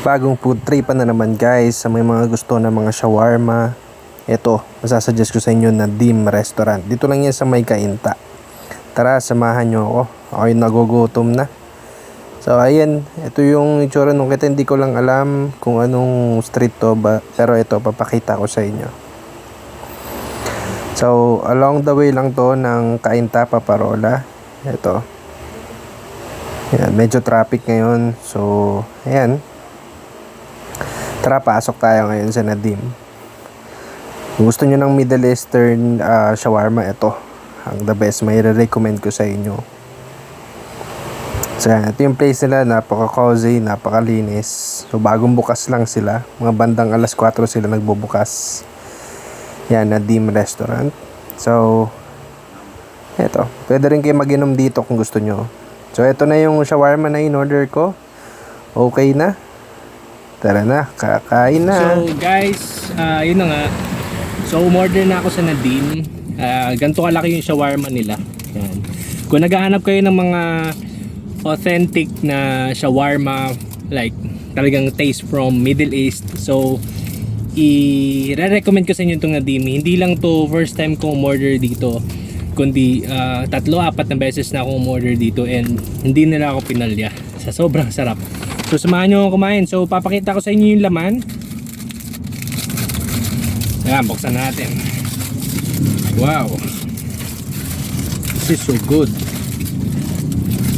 Bagong food tripan na naman guys sa may mga gusto na mga shawarma. Ito, masasuggest ko sa inyo na Dim Restaurant. Dito lang yan sa may Cainta. Tara, samahan nyo ako. Ako'y nagugutom na. So ayan, ito yung itsura nung kita. Hindi ko lang alam kung anong street to ba, pero ito, papakita ko sa inyo. So along the way lang to ng Cainta, Paparola. Ito. Yan, medyo traffic ngayon. So ayan. Tara, pasok tayo ngayon sa Nadim. Kung gusto nyo ng Middle Eastern shawarma, ito ang the best. May re-recommend ko sa inyo. So yan, ito yung place nila. Napaka-cozy, napakalinis. So bagong bukas lang sila. Mga bandang alas 4 sila nagbubukas. Yan, Nadim Restaurant. So eto, pwede rin kayo mag-inom dito kung gusto nyo. So ito na yung shawarma na in-order ko. Okay na. Tara na, kakain na. So guys, yun na nga. So umorder na ako sa Nadim. Ganito kalaki yung shawarma nila. Yan. Kung naghahanap kayo ng mga authentic na shawarma, like talagang taste from Middle East, so i-recommend ko sa inyo itong Nadim. Hindi lang to first time ko umorder dito, kundi 3-4 na beses na ako umorder dito and hindi nila ako pinalya. Sa sobrang sarap. So samahan nyo ako kumain. So papakita ko sa inyo yung laman. Ayan, buksan natin. Wow, this is so good.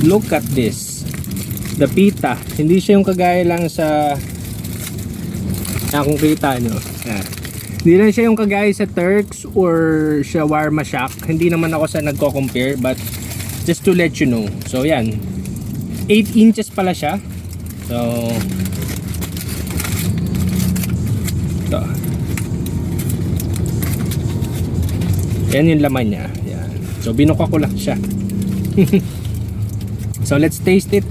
Look at this. The pita. Hindi siya yung kagaya lang sa kung kita nyo. Ayan. Hindi lang siya yung kagaya sa Turks or Shawarma Shack. Hindi naman ako sa nagko-compare, but just to let you know. So yan, 8 inches pala siya. So ito. Yan yung laman niya. Yan. So binuka ko lang siya. So let's taste it.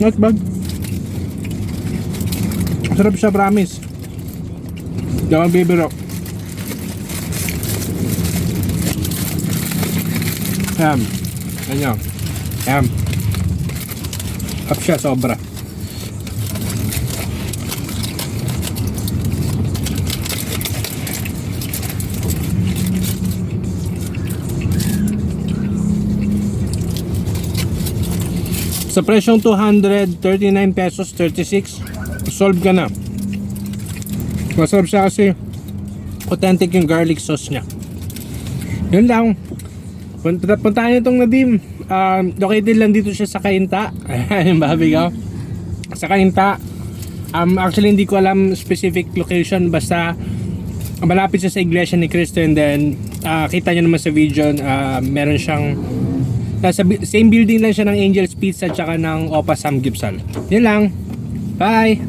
Not bad. Sarap siya, promise. Hindi ako bibiro. Yan. Ganyan. Yan. Up siya, sobra. Sa presyong 239 pesos 36, solve ka na. Masarap siya kasi authentic yung garlic sauce niya. Yun lang. Puntahan nyo itong Nadim. Located lang dito siya sa Cainta. Ayan, babi ko. Sa Cainta. Actually hindi ko alam specific location, basta malapit siya sa Iglesia ni Cristo. And then kita nyo naman sa video, meron siyang nasa same building lang siya ng Angel's Pizza at saka ng Opa Samgyeopsal. Yun lang. Bye!